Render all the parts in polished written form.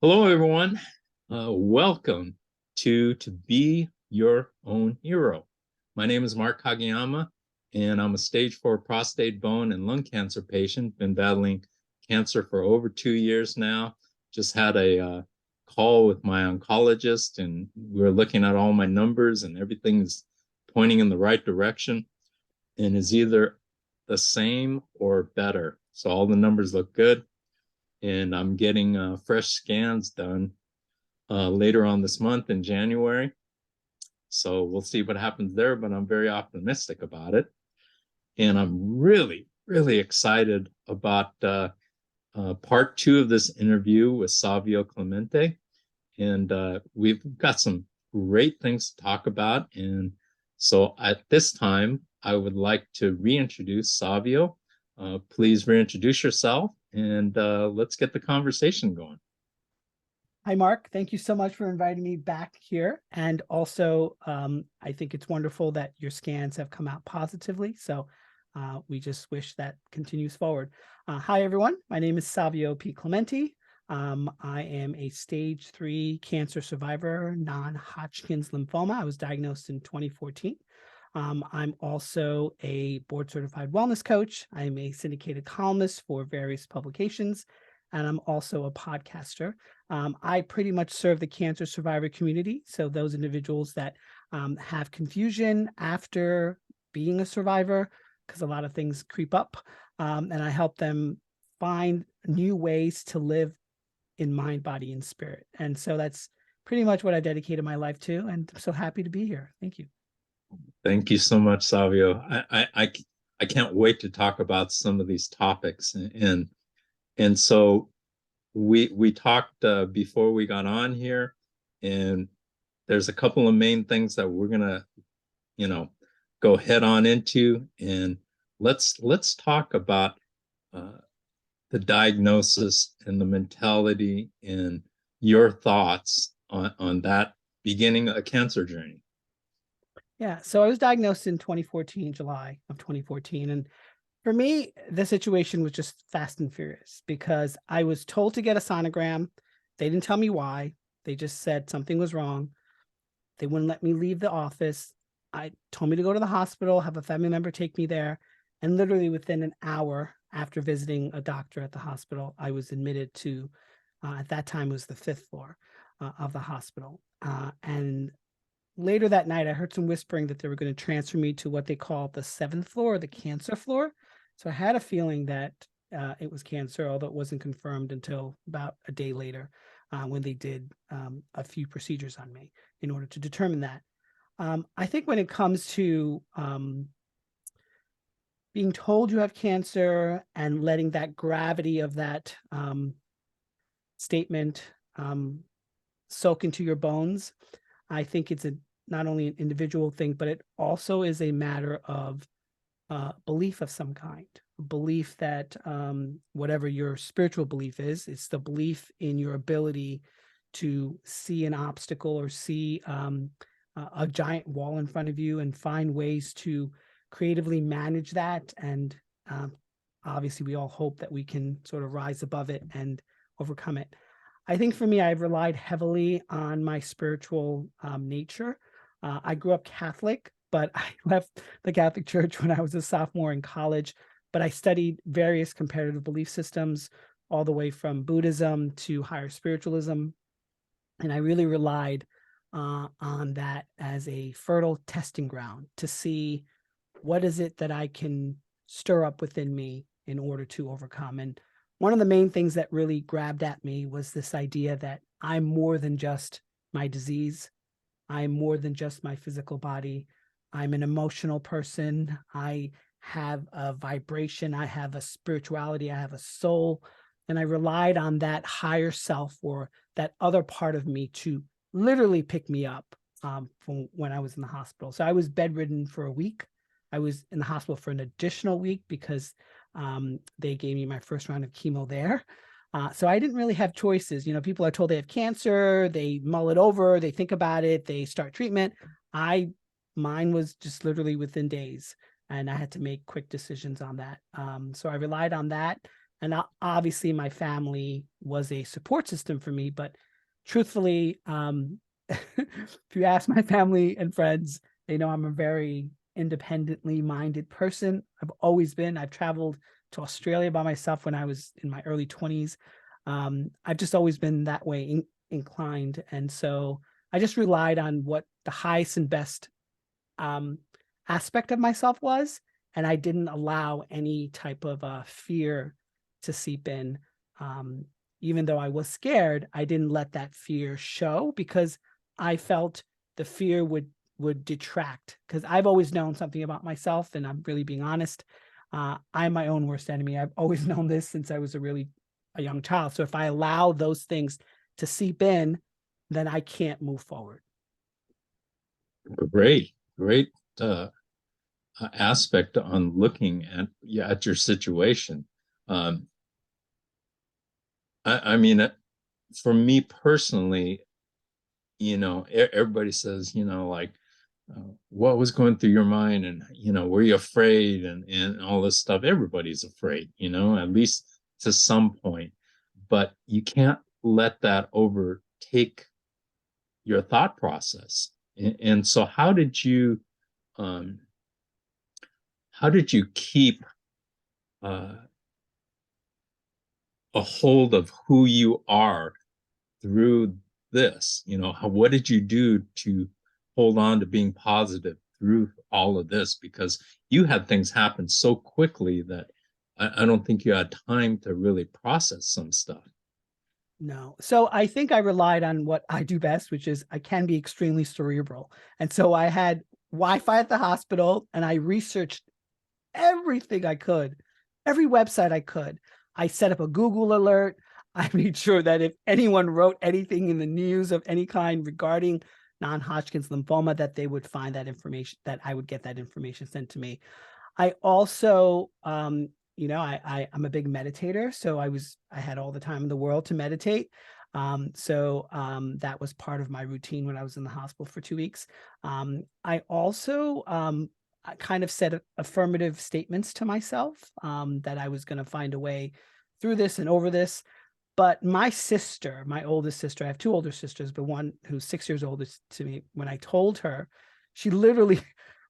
Hello, everyone. Welcome to Be Your Own Hero. My name is Mark Kageyama, and I'm a stage 4 prostate, bone, and lung cancer patient. Been battling cancer for over 2 years now. Just had a call with my oncologist, and we're looking at all my numbers, and everything is pointing in the right direction and is either the same or better. So all the numbers look good, and I'm getting fresh scans done later on this month in January. So we'll see what happens there, but I'm very optimistic about it. And I'm really excited about part two of this interview with Savio Clemente. And we've got some great things to talk about. And so at this time, I would like to reintroduce Savio. Please reintroduce yourself and let's get the conversation going. Hi, Mark. Thank you so much for inviting me back here. And also, I think it's wonderful that your scans have come out positively. So we just wish that continues forward. Hi, everyone. My name is Savio P. Clemente. I am a stage 3 cancer survivor, non-Hodgkin's lymphoma. I was diagnosed in 2014. I'm also a board certified wellness coach. I'm a syndicated columnist for various publications, and I'm also a podcaster. I pretty much serve the cancer survivor community. So those individuals that have confusion after being a survivor, because a lot of things creep up, and I help them find new ways to live in mind, body, and spirit. And so that's pretty much what I've dedicated my life to, and I'm so happy to be here. Thank you. Thank you so much, Savio. I can't wait to talk about some of these topics. And so we talked before we got on here, and there's a couple of main things that we're gonna, go head on into. And let's talk about the diagnosis and the mentality and your thoughts on that beginning a cancer journey. Yeah, so I was diagnosed in 2014, July of 2014. And for me, the situation was just fast and furious because I was told to get a sonogram. They didn't tell me why. They just said something was wrong. They wouldn't let me leave the office. I told me to go to the hospital, have a family member take me there. And literally within an hour after visiting a doctor at the hospital, I was admitted to, at that time, it was the 5th floor of the hospital. And later that night, I heard some whispering that they were going to transfer me to what they call the 7th floor, the cancer floor. So I had a feeling that it was cancer, although it wasn't confirmed until about a day later when they did a few procedures on me in order to determine that. I think when it comes to being told you have cancer and letting that gravity of that statement soak into your bones, I think it's not only an individual thing, but it also is a matter of belief of some kind. Belief that whatever your spiritual belief is, it's the belief in your ability to see an obstacle or see a giant wall in front of you and find ways to creatively manage that. And obviously, we all hope that we can sort of rise above it and overcome it. I think for me, I've relied heavily on my spiritual nature. I grew up Catholic, but I left the Catholic Church when I was a sophomore in college. But I studied various comparative belief systems, all the way from Buddhism to higher spiritualism. And I really relied on that as a fertile testing ground to see what is it that I can stir up within me in order to overcome. And one of the main things that really grabbed at me was this idea that I'm more than just my disease. I'm more than just my physical body. I'm an emotional person. I have a vibration. I have a spirituality. I have a soul. And I relied on that higher self or that other part of me to literally pick me up from when I was in the hospital. So I was bedridden for a week. I was in the hospital for an additional week because they gave me my first round of chemo there. So I didn't really have choices. You know, people are told they have cancer, they mull it over, they think about it, they start treatment. Mine was just literally within days, and I had to make quick decisions on that. So I relied on that And obviously my family was a support system for me, but truthfully, if you ask my family and friends, they know I'm a very independently minded person. I've always been. I've traveled to Australia by myself when I was in my early 20s. I've just always been that way inclined. And so I just relied on what the highest and best aspect of myself was. And I didn't allow any type of fear to seep in. Even though I was scared, I didn't let that fear show because I felt the fear would detract, because I've always known something about myself, and I'm really being honest. I'm my own worst enemy. I've always known this since I was a young child. So if I allow those things to seep in, then I can't move forward. Great, great aspect on looking at your situation. I mean, for me personally, everybody says, like, what was going through your mind, and were you afraid, and all this stuff. Everybody's afraid, at least to some point, but you can't let that overtake your thought process. And so how did you keep a hold of who you are through this? What did you do to hold on to being positive through all of this? Because you had things happen so quickly that I don't think you had time to really process some stuff. No. So I think I relied on what I do best, which is I can be extremely cerebral. And so I had Wi-Fi at the hospital, and I researched everything I could, every website I could. I set up a Google alert. I made sure that if anyone wrote anything in the news of any kind regarding non-Hodgkin's lymphoma, that they would find that information, that I would get that information sent to me. I also, I'm a big meditator, so I had all the time in the world to meditate. That was part of my routine when I was in the hospital for 2 weeks. I also I kind of said affirmative statements to myself, that I was going to find a way through this and over this. But my sister, my oldest sister, I have two older sisters, but one who's 6 years older to me, when I told her, she literally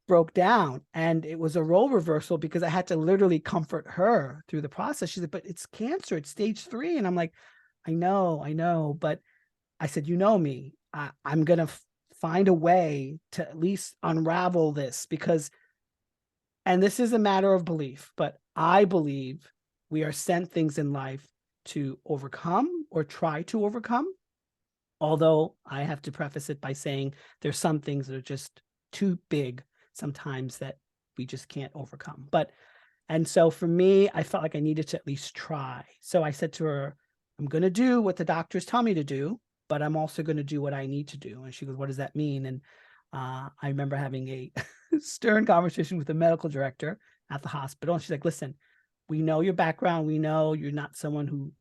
broke down, and it was a role reversal because I had to literally comfort her through the process. She said, but it's cancer, it's stage 3. And I'm like, I know. But I said, me, I'm going to find a way to at least unravel this, because, and this is a matter of belief, but I believe we are sent things in life to overcome or try to overcome. Although I have to preface it by saying there's some things that are just too big sometimes that we just can't overcome. And so for me, I felt like I needed to at least try. So I said to her, I'm going to do what the doctors tell me to do, but I'm also going to do what I need to do. And she goes, what does that mean? And I remember having a stern conversation with the medical director at the hospital. And she's like, listen, we know your background. We know you're not someone who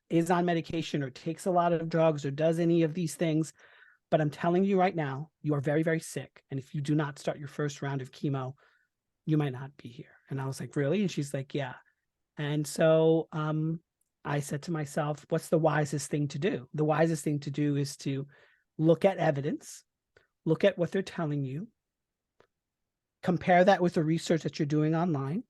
is on medication or takes a lot of drugs or does any of these things. But I'm telling you right now, you are very, very sick. And if you do not start your first round of chemo, you might not be here. And I was like, really? And she's like, yeah. And so I said to myself, what's the wisest thing to do? The wisest thing to do is to look at evidence, look at what they're telling you, compare that with the research that you're doing online,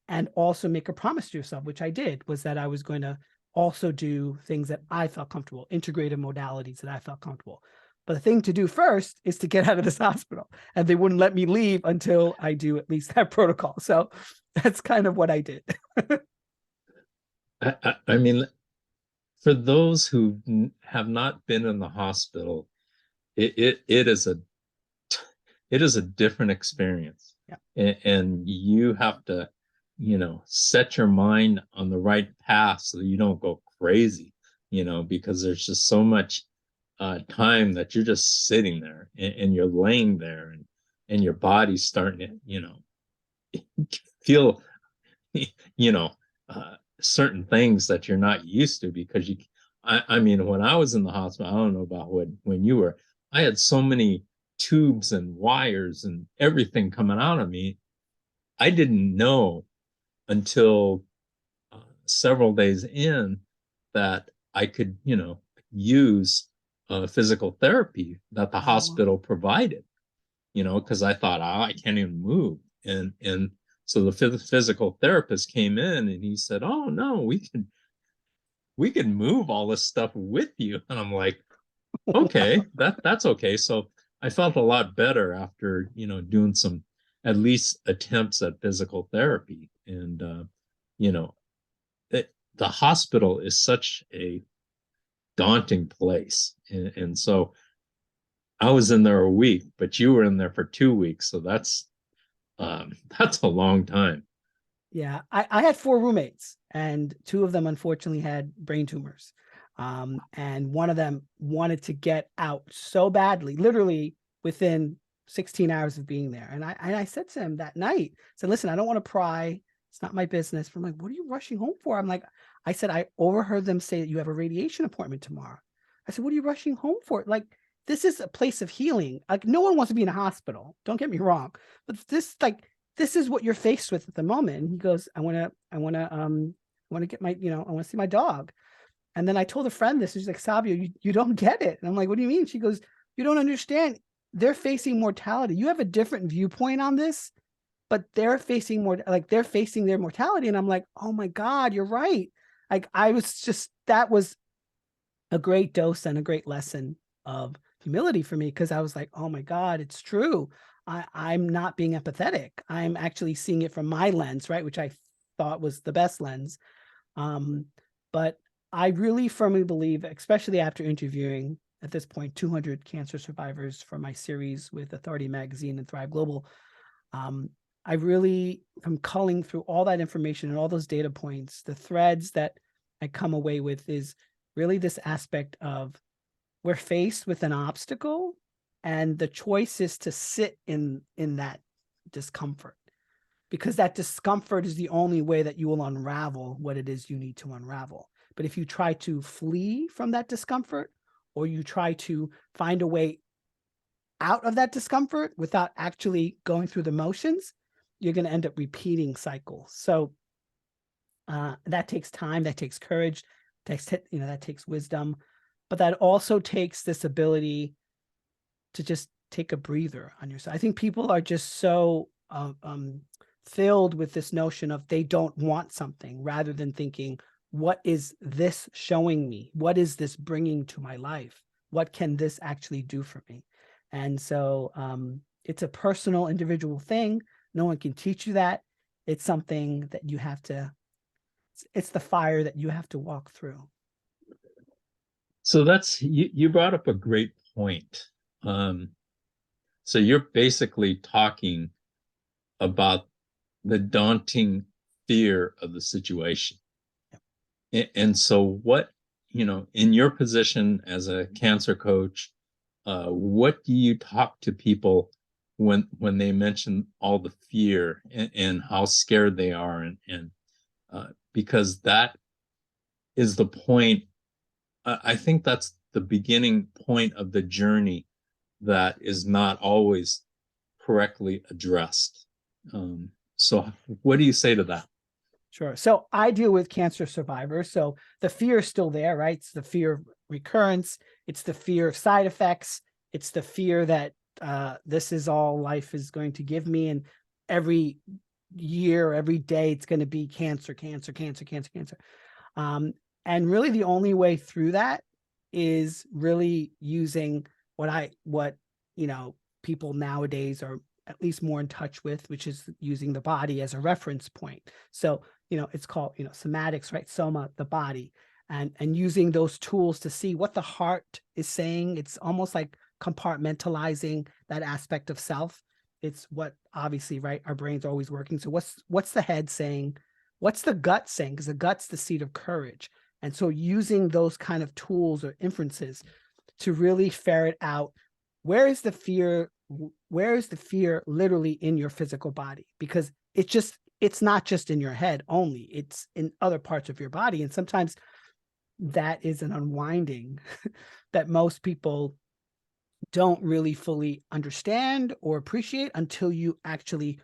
and also make a promise to yourself, which I did, was that I was going to also do things that I felt comfortable, integrative modalities that I felt comfortable. But the thing to do first is to get out of this hospital, and they wouldn't let me leave until I do at least that protocol. So that's kind of what I did. I mean, for those who have not been in the hospital, it is a different experience. Yeah. And you have to, set your mind on the right path so that you don't go crazy, because there's just so much time that you're just sitting there, and you're laying there, and your body's starting to, feel, certain things that you're not used to, because I mean, when I was in the hospital, I don't know about when you were, I had so many tubes and wires and everything coming out of me. I didn't know until several days in that I could, use physical therapy that the Oh, hospital provided, because I thought, oh, I can't even move. And so the physical therapist came in and he said, oh no, we can move all this stuff with you. And I'm like, okay, that's okay. So I felt a lot better after, doing some at least attempts at physical therapy. And you know, the hospital is such a daunting place. And so I was in there a week, but you were in there for 2 weeks. So that's a long time. yeah. I had four roommates, and two of them unfortunately had brain tumors. And one of them wanted to get out so badly, literally within 16 hours of being there. And I said to him that night, I said, listen, I don't want to pry. It's not my business. But I'm like, what are you rushing home for? I said, I overheard them say that you have a radiation appointment tomorrow. I said, what are you rushing home for? Like, this is a place of healing. Like, no one wants to be in a hospital. Don't get me wrong. But this is what you're faced with at the moment. And he goes, I want to get my, I want to see my dog. And then I told a friend this. She's like, Savio, you don't get it. And I'm like, what do you mean? She goes, you don't understand. They're facing mortality. You have a different viewpoint on this, but they're facing they're facing their mortality. And I'm like, oh my God, you're right. Like, that was a great dose and a great lesson of humility for me, because I was like, oh my God, it's true. I'm not being empathetic. I'm actually seeing it from my lens, right? Which I thought was the best lens. But I really firmly believe, especially after interviewing at this point 200 cancer survivors for my series with Authority Magazine and Thrive Global, I really, from culling through all that information and all those data points, the threads that I come away with is really this aspect of, we're faced with an obstacle, and the choice is to sit in that discomfort, because that discomfort is the only way that you will unravel what it is you need to unravel. But if you try to flee from that discomfort, or you try to find a way out of that discomfort without actually going through the motions, you're going to end up repeating cycles. So that takes time, that takes courage, that takes wisdom, but that also takes this ability to just take a breather on yourself. I think people are just so filled with this notion of they don't want something, rather than thinking, what is this showing me? What is this bringing to my life? What can this actually do for me? And so it's a personal, individual thing. No one can teach you that. It's something that you have to, it's the fire that you have to walk through. So you brought up a great point. So you're basically talking about the daunting fear of the situation. And so what, in your position as a cancer coach, what do you talk to people when they mention all the fear and how scared they are? And because that is the point, I think that's the beginning point of the journey that is not always correctly addressed. So what do you say to that? Sure. So I deal with cancer survivors. So the fear is still there, right? It's the fear of recurrence. It's the fear of side effects. It's the fear that this is all life is going to give me. And every year, every day, it's going to be cancer, cancer, cancer, cancer, cancer. And really the only way through that is really using what people nowadays are at least more in touch with, which is using the body as a reference point. So, it's called, somatics, right? Soma, the body, and using those tools to see what the heart is saying. It's almost like compartmentalizing that aspect of self. It's what, obviously, right, our brain's always working. So what's the head saying? What's the gut saying? Because the gut's the seat of courage. And so using those kind of tools or inferences to really ferret out, where is the fear literally in your physical body? Because it's not just in your head only, it's in other parts of your body. And sometimes that is an unwinding that most people don't really fully understand or appreciate until you actually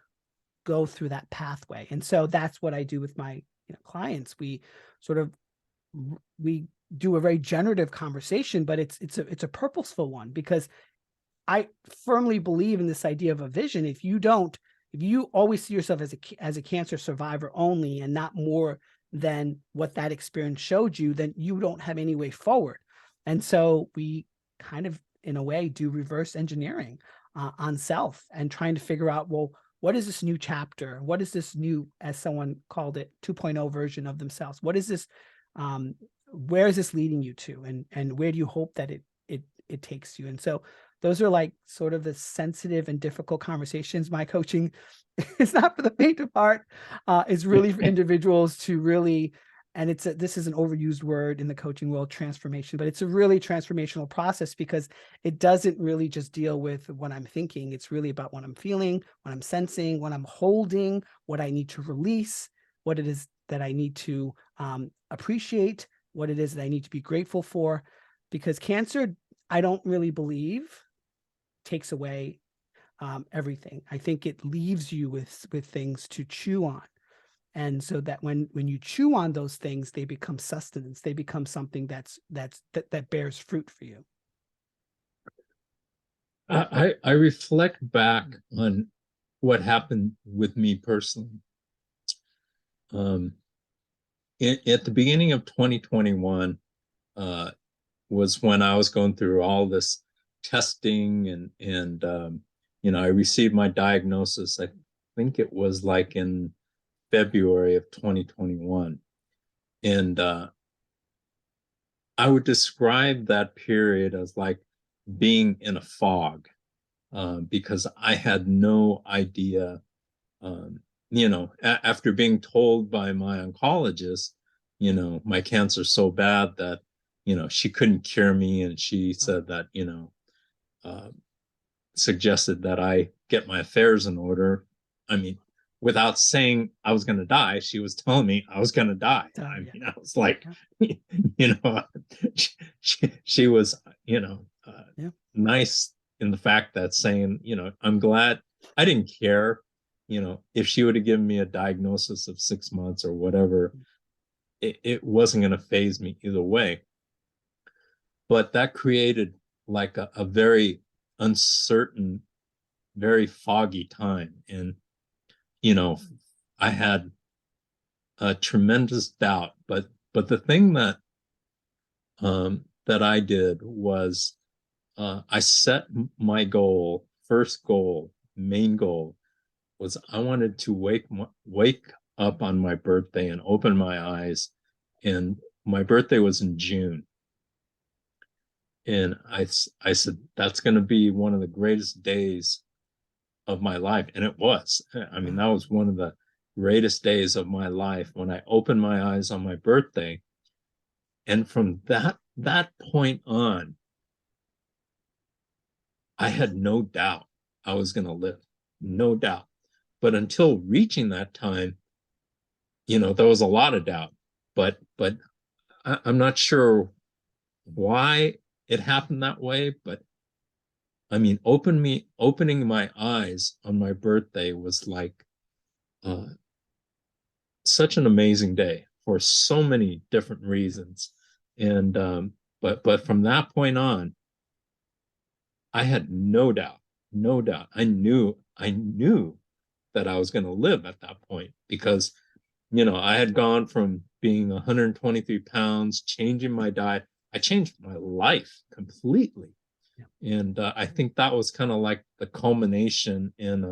go through that pathway. And so that's what I do with my clients, we sort of we do a very generative conversation, but it's a purposeful one, because I firmly believe in this idea of a vision. If you always see yourself as a cancer survivor only, and not more than what that experience showed you, then you don't have any way forward. And so we kind of, in a way, do reverse engineering on self, and trying to figure out, well, what is this new chapter? What is this new, as someone called it, 2.0 version of themselves? What is this? Where is this leading you to? And where do you hope that it takes you? And so those are like sort of the sensitive and difficult conversations. My coaching is not for the faint of heart. It's really for individuals to really, and this is an overused word in the coaching world, transformation, but it's a really transformational process, because it doesn't really just deal with what I'm thinking. It's really about what I'm feeling, what I'm sensing, what I'm holding, what I need to release, what it is that I need to appreciate, what it is that I need to be grateful for. Because cancer, I don't really believe, takes away everything. I think it leaves you with things to chew on. And so that when you chew on those things, they become sustenance. They become something that bears fruit for you. I reflect back on what happened with me personally. At the beginning of 2021 was when I was going through all this testing, and I received my diagnosis. I think it was like in February of 2021. And I would describe that period as like being in a fog, because I had no idea, after being told by my oncologist, my cancer's so bad that, she couldn't cure me. And she said that, suggested that I get my affairs in order. I mean, without saying I was going to die, she was telling me I was going to die. I mean, I was like, she was, nice in the fact that saying, I'm glad. I didn't care, if she would have given me a diagnosis of 6 months or whatever, it wasn't going to faze me either way. But that created like a very uncertain, very foggy time. And, I had a tremendous doubt. But the thing that I did was I set my goal, main goal, was I wanted to wake up on my birthday and open my eyes. And my birthday was in June. And I said, that's going to be one of the greatest days of my life. And it was. I mean, that was one of the greatest days of my life when I opened my eyes on my birthday. And from that point on, I had no doubt I was going to live. No doubt. But until reaching that time, there was a lot of doubt. But I'm not sure why it happened that way. But I mean, opening my eyes on my birthday was like such an amazing day for so many different reasons. And but from that point on, I had no doubt. I knew that I was going to live at that point, because I had gone from being 123 pounds, changing my diet. I changed my life completely. And I think that was kind of like the culmination in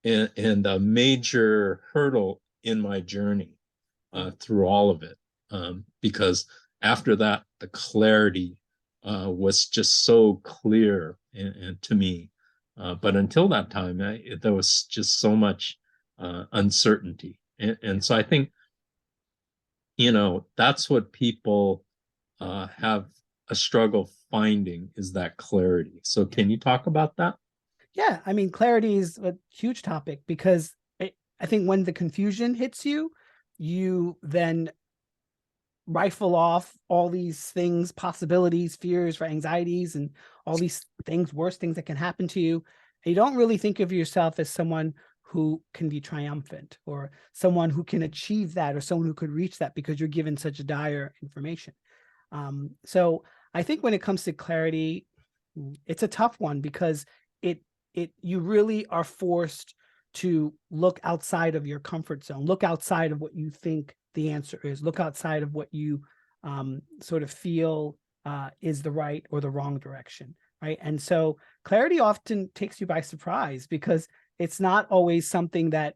a major hurdle in my journey through all of it. Because after that, the clarity was just so clear and to me. But until that time, there was just so much uncertainty. And so I think, that's what people have a struggle finding, is that clarity. So can you talk about that? Yeah, I mean, clarity is a huge topic, because I think when the confusion hits you, you then rifle off all these things, possibilities, fears, for anxieties, and all these things, worst things that can happen to you. And you don't really think of yourself as someone who can be triumphant, or someone who can achieve that, or someone who could reach that because you're given such dire information. So I think when it comes to clarity, it's a tough one because you really are forced to look outside of your comfort zone, look outside of what you think the answer is, look outside of what you sort of feel is the right or the wrong direction, right? And so clarity often takes you by surprise because it's not always something that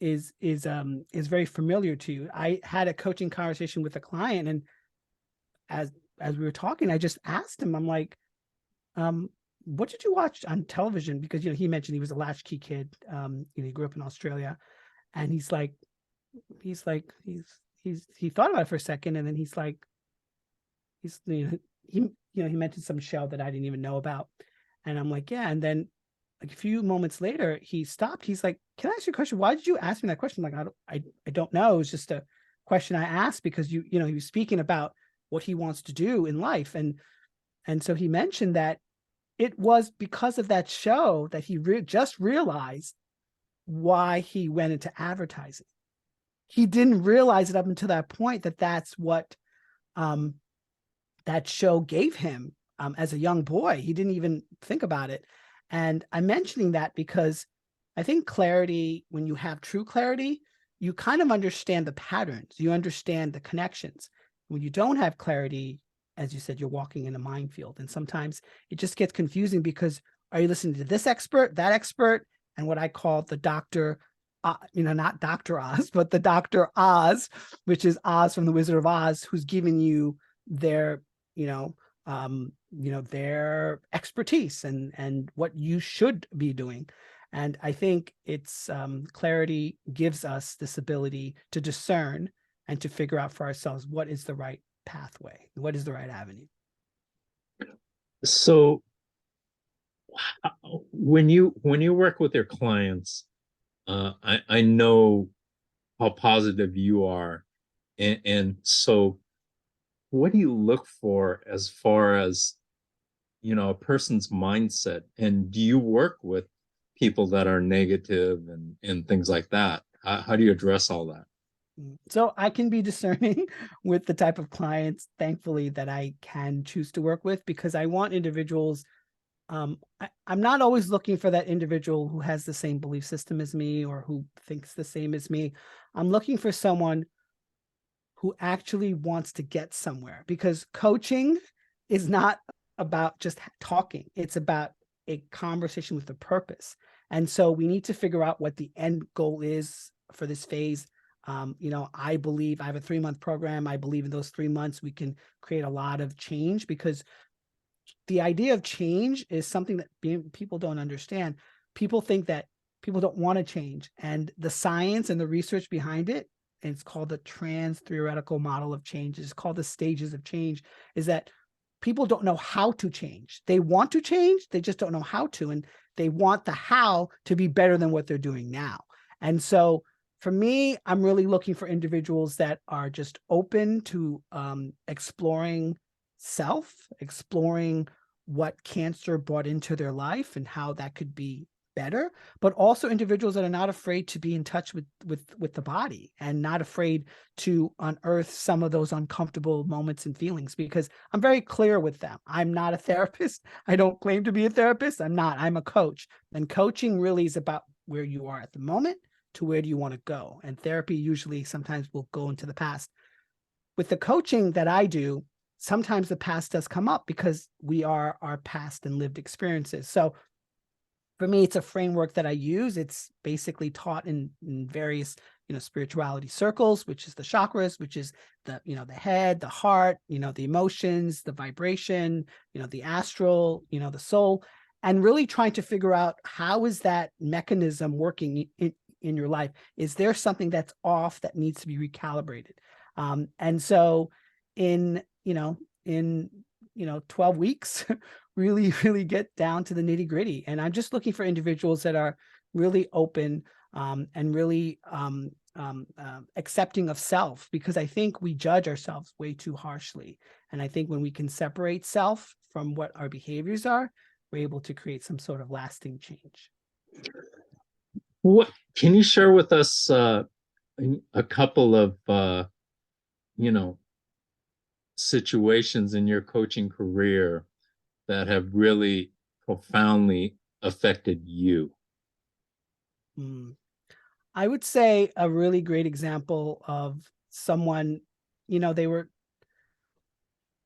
is very familiar to you. I had a coaching conversation with a client, and as we were talking, I just asked him, I'm like, what did you watch on television? Because, he mentioned he was a latchkey kid. He grew up in Australia, and he thought about it for a second, and then he mentioned some show that I didn't even know about. And I'm like, yeah. And then like a few moments later, he stopped. He's like, can I ask you a question? Why did you ask me that question? Like, I don't know. It's just a question I asked because he was speaking about what he wants to do in life. And so he mentioned that it was because of that show that he just realized why he went into advertising. He didn't realize it up until that point that that's what that show gave him as a young boy. He didn't even think about it. And I'm mentioning that because I think clarity, when you have true clarity, you kind of understand the patterns, you understand the connections. When you don't have clarity, as you said, you're walking in a minefield. And sometimes it just gets confusing because are you listening to this expert, that expert, and what I call the doctor, not Dr. Oz, but the Dr. Oz, which is Oz from the Wizard of Oz, who's giving you their, their expertise and what you should be doing. And I think it's clarity gives us this ability to discern and to figure out for ourselves what is the right pathway, what is the right avenue. So when you work with your clients, I know how positive you are, and so what do you look for as far as a person's mindset? And do you work with people that are negative and things like that? How do you address all that? So I can be discerning with the type of clients, thankfully, that I can choose to work with, because I want individuals. I'm not always looking for that individual who has the same belief system as me or who thinks the same as me. I'm looking for someone who actually wants to get somewhere, because coaching is not about just talking. It's about a conversation with a purpose. And so we need to figure out what the end goal is for this phase. I believe I have a 3-month program. I believe in those 3 months, we can create a lot of change, because the idea of change is something that people don't understand. People think that people don't want to change, and the science and the research behind it, and it's called the trans-theoretical model of change, it's called the stages of change, is that people don't know how to change. They want to change, they just don't know how to, and they want the how to be better than what they're doing now. And so for me, I'm really looking for individuals that are just open to exploring self, exploring what cancer brought into their life and how that could be better, but also individuals that are not afraid to be in touch with the body and not afraid to unearth some of those uncomfortable moments and feelings, because I'm very clear with them. I'm not a therapist. I don't claim to be a therapist. I'm not. I'm a coach. And coaching really is about where you are at the moment to where do you want to go. And therapy usually sometimes will go into the past. With the coaching that I do, sometimes the past does come up because we are our past and lived experiences. So for me, it's a framework that I use. It's basically taught in various, spirituality circles, which is the chakras, which is the head, the heart, the emotions, the vibration, the astral, the soul, and really trying to figure out how is that mechanism working in your life? Is there something that's off that needs to be recalibrated? And so in 12 weeks, really get down to the nitty gritty. And I'm just looking for individuals that are really open and really accepting of self, because I think we judge ourselves way too harshly. And I think when we can separate self from what our behaviors are, we're able to create some sort of lasting change. What can you share with us a couple of you know situations in your coaching career that have really profoundly affected you? Mm. I would say a really great example of someone, they were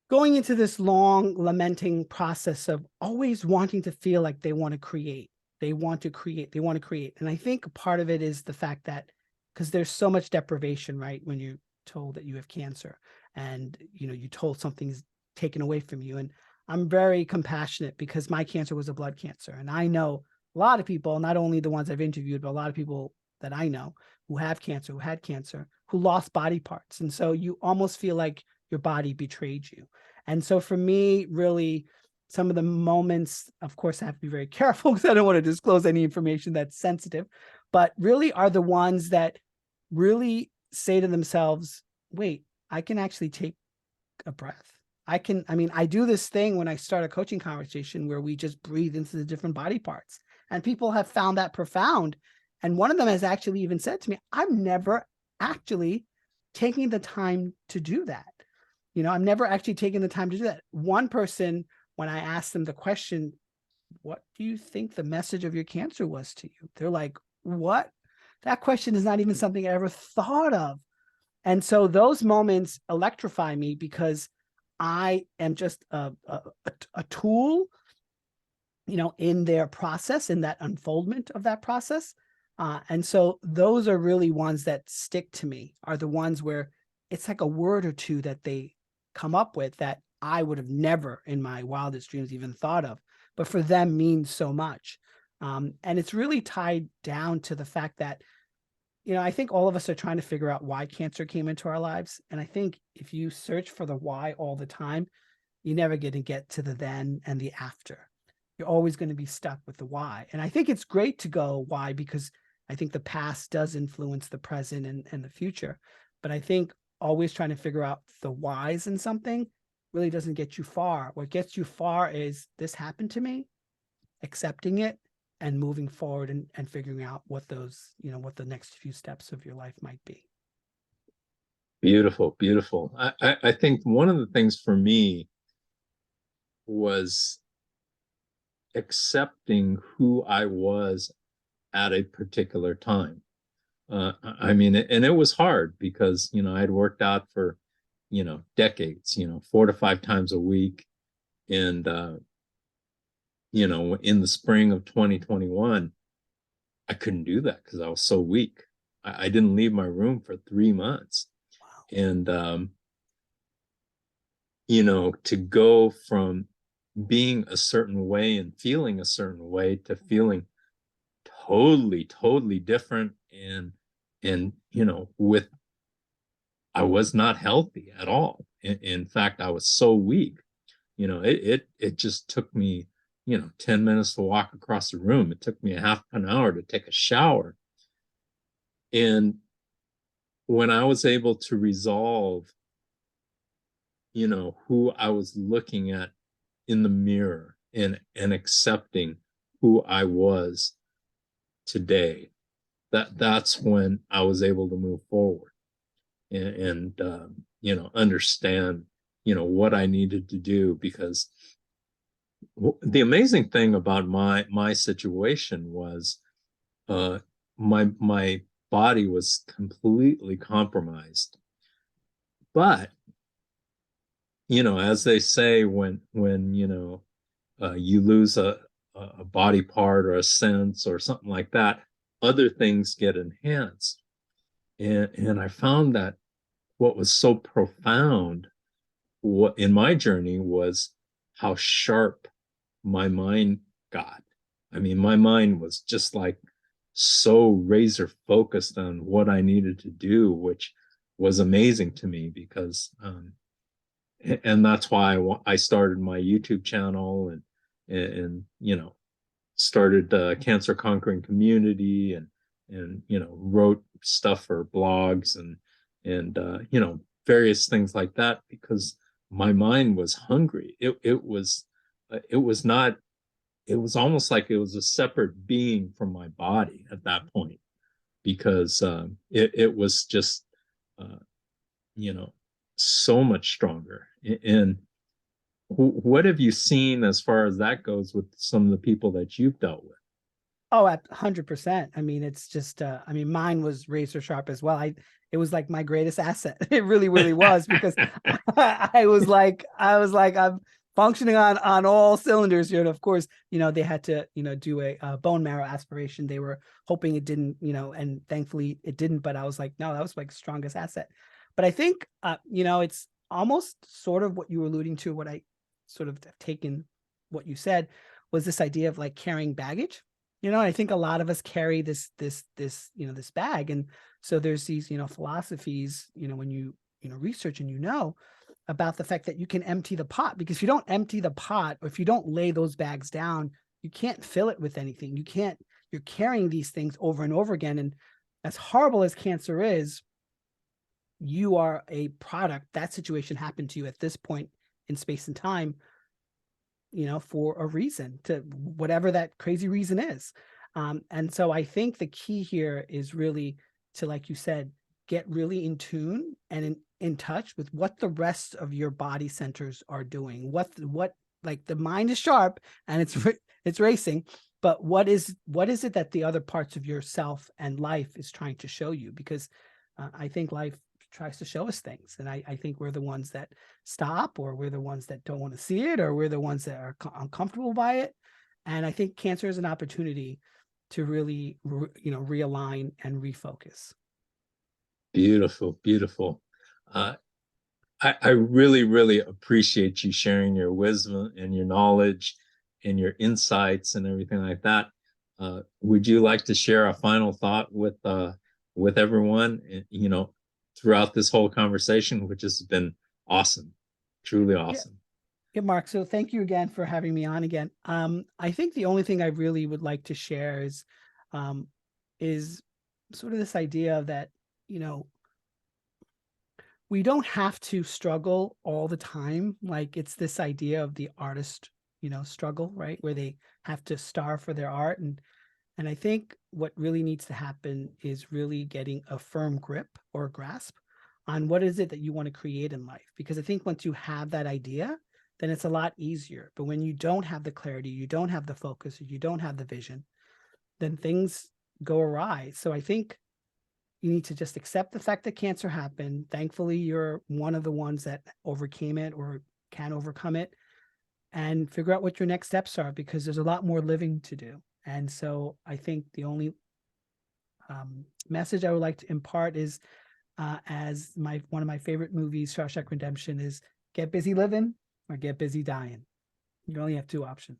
going into this long lamenting process of always wanting to feel like they want to create. They want to create. They want to create. And I think part of it is the fact that because there's so much deprivation, right? When you're told that you have cancer and, you told something's taken away from you. And I'm very compassionate because my cancer was a blood cancer. And I know a lot of people, not only the ones I've interviewed, but a lot of people that I know who have cancer, who had cancer, who lost body parts. And so you almost feel like your body betrayed you. And so for me, really, some of the moments, of course, I have to be very careful because I don't want to disclose any information that's sensitive, but really are the ones that really say to themselves, wait, I can actually take a breath. I do this thing when I start a coaching conversation where we just breathe into the different body parts. And people have found that profound. And one of them has actually even said to me, I'm never actually taking the time to do that. I'm never actually taking the time to do that. One person, when I asked them the question, what do you think the message of your cancer was to you? They're like, what? That question is not even something I ever thought of. And so those moments electrify me because I am just a tool, in their process, in that unfoldment of that process. And so those are really ones that stick to me, are the ones where it's like a word or two that they come up with that I would have never in my wildest dreams even thought of, but for them means so much. And it's really tied down to the fact that, I think all of us are trying to figure out why cancer came into our lives. And I think if you search for the why all the time, you're never going to get to the then and the after. You're always going to be stuck with the why. And I think it's great to go why, because I think the past does influence the present and the future. But I think always trying to figure out the whys in something really doesn't get you far. What gets you far is this happened to me, accepting it and moving forward and figuring out what those, what the next few steps of your life might be. Beautiful, beautiful. I think one of the things for me was accepting who I was at a particular time. I mean, and it was hard because, I'd worked out for, decades, 4 to 5 times a week. And, in the spring of 2021, I couldn't do that because I was so weak. I didn't leave my room for 3 months. And, to go from being a certain way and feeling a certain way to feeling totally different and with I was not healthy at all. In fact, I was so weak. It just took me 10 minutes to walk across the room. It took me a half an hour to take a shower. And when I was able to resolve who I was looking at in the mirror and accepting who I was today, that's when I was able to move forward and understand what I needed to do. Because the amazing thing about my situation was my body was completely compromised. But as they say, when you lose a body part or a sense or something like that, other things get enhanced. And I found that what was so profound in my journey was how sharp my mind got. I mean, my mind was just like so razor focused on what I needed to do, which was amazing to me because and that's why I started my YouTube channel and started Cancer Conquering Community and wrote stuff for blogs and various things like that, because my mind was hungry. It was not it was almost like it was a separate being from my body at that point, because it was just, uh, you know, so much stronger. And what have you seen as far as that goes with some of the people that you've dealt with? Oh, 100%. I mean, it's just, I mean, mine was razor sharp as well. It was like my greatest asset. It really, really was, because I was like, I'm functioning on all cylinders here. And of course, they had to, do a bone marrow aspiration. They were hoping it didn't, and thankfully it didn't. But I was like, no, that was like strongest asset. But I think, it's almost sort of what you were alluding to. What I sort of have taken what you said was this idea of like carrying baggage. I think a lot of us carry this bag. And so there's these, philosophies, when you, research and, about the fact that you can empty the pot, because if you don't empty the pot, or if you don't lay those bags down, you can't fill it with anything. You're carrying these things over and over again. And as horrible as cancer is, you are a product. That situation happened to you at this point in space and time, for a reason, to whatever that crazy reason is. And so I think the key here is really to, like you said, get really in tune and in touch with what the rest of your body centers are doing. What like the mind is sharp and it's racing, but what is it that the other parts of yourself and life is trying to show you? Because I think life tries to show us things, and I think we're the ones that stop, or we're the ones that don't want to see it, or we're the ones that are uncomfortable by it. And I think cancer is an opportunity to really realign and refocus. Beautiful, beautiful. Uh, I really, really appreciate you sharing your wisdom and your knowledge and your insights and everything like that. Would you like to share a final thought with everyone, throughout this whole conversation, which has been awesome, truly Yeah. awesome? Yeah, Mark. So thank you again for having me on again. I think the only thing I really would like to share is sort of this idea that, we don't have to struggle all the time. Like, it's this idea of the artist, struggle, right? Where they have to starve for their art. And I think what really needs to happen is really getting a firm grip or a grasp on what is it that you want to create in life. Because I think once you have that idea, then it's a lot easier. But when you don't have the clarity, you don't have the focus, you don't have the vision, then things go awry. So I think you need to just accept the fact that cancer happened. Thankfully, you're one of the ones that overcame it or can overcome it, and figure out what your next steps are, because there's a lot more living to do. And so I think the only message I would like to impart is, as one of my favorite movies, Shawshank Redemption, is get busy living or get busy dying. You only have two options.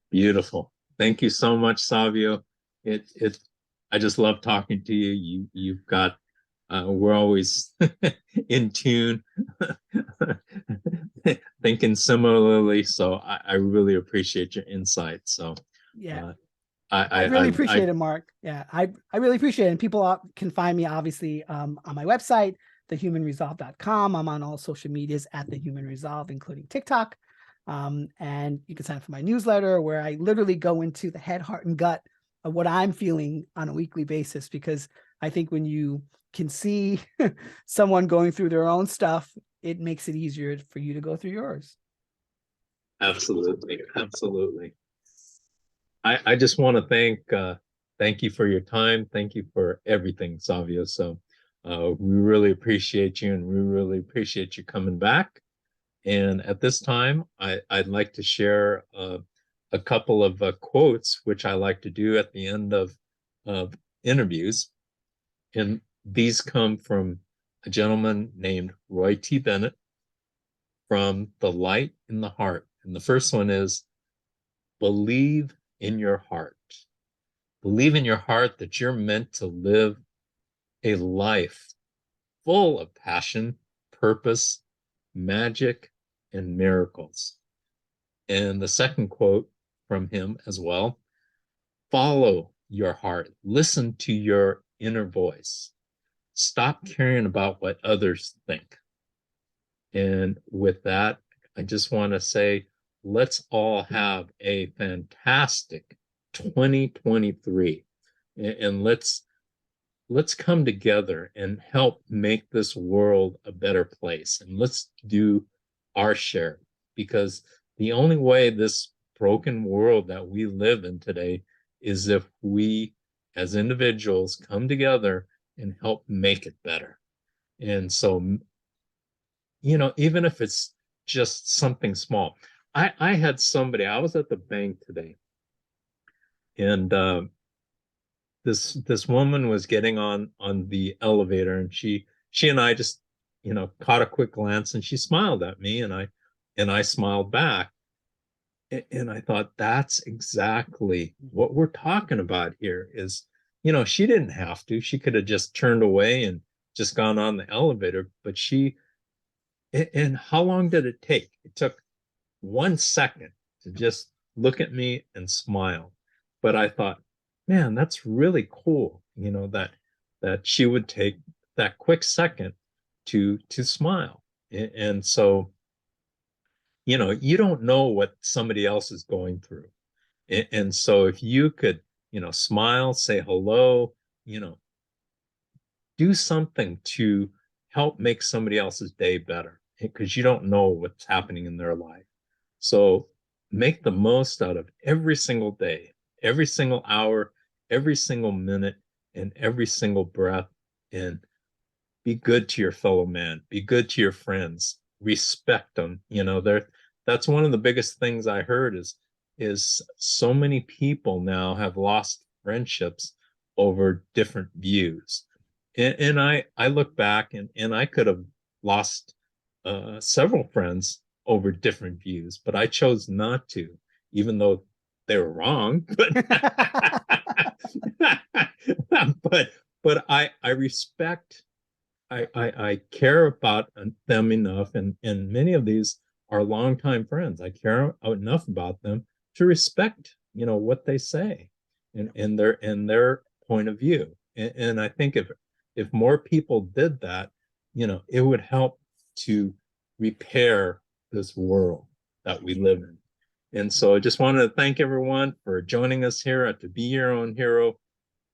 Beautiful. Thank you so much, Savio. It I just love talking to you. You've got we're always in tune, thinking similarly. So I really appreciate your insight. So Yeah. uh, I really appreciate it, Mark. Yeah, I really appreciate it. And people can find me obviously on my website, thehumanresolve.com. I'm on all social medias at The Human Resolve, including TikTok. And you can sign up for my newsletter, where I literally go into the head, heart, and gut of what I'm feeling on a weekly basis. Because I think when you can see someone going through their own stuff, it makes it easier for you to go through yours. Absolutely, absolutely. I just want to thank you for your time. Thank you for everything, Savio. So we really appreciate you, and we really appreciate you coming back. And at this time, I'd like to share a couple of quotes, which I like to do at the end of interviews. And these come from a gentleman named Roy T. Bennett, from The Light in the Heart. And the first one is, believe in your heart. Believe in your heart that you're meant to live a life full of passion, purpose, magic, and miracles. And the second quote from him as well: follow your heart, listen to your inner voice, stop caring about what others think. And with that, I just want to say, let's all have a fantastic 2023, and let's come together and help make this world a better place. And let's do our share, because the only way this broken world that we live in today is if we as individuals come together and help make it better. And so, even if it's just something small. I had somebody, I was at the bank today, and this woman was getting on the elevator, and she and I just caught a quick glance, and she smiled at me, and I smiled back, and I thought, that's exactly what we're talking about here. Is she didn't have to, she could have just turned away and just gone on the elevator, but and how long did it take? It took 1 second to just look at me and smile. But I thought, man, that's really cool, that she would take that quick second to smile. And so, you don't know what somebody else is going through. And so if you could, smile, say hello, you know, do something to help make somebody else's day better, because you don't know what's happening in their life. So make the most out of every single day, every single hour, every single minute, and every single breath. And be good to your fellow man, be good to your friends, respect them. That's one of the biggest things I heard is so many people now have lost friendships over different views. And I look back, and I could have lost several friends over different views, but I chose not to, even though they were wrong. But I respect, I care about them enough, and many of these are longtime friends. I care enough about them to respect, what they say, and their point of view. And I think if more people did that, it would help to repair this world that we live in. And so I just wanted to thank everyone for joining us here at To Be Your Own Hero.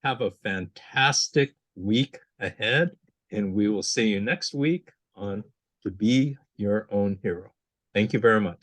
Have a fantastic week ahead, and we will see you next week on To Be Your Own Hero. Thank you very much.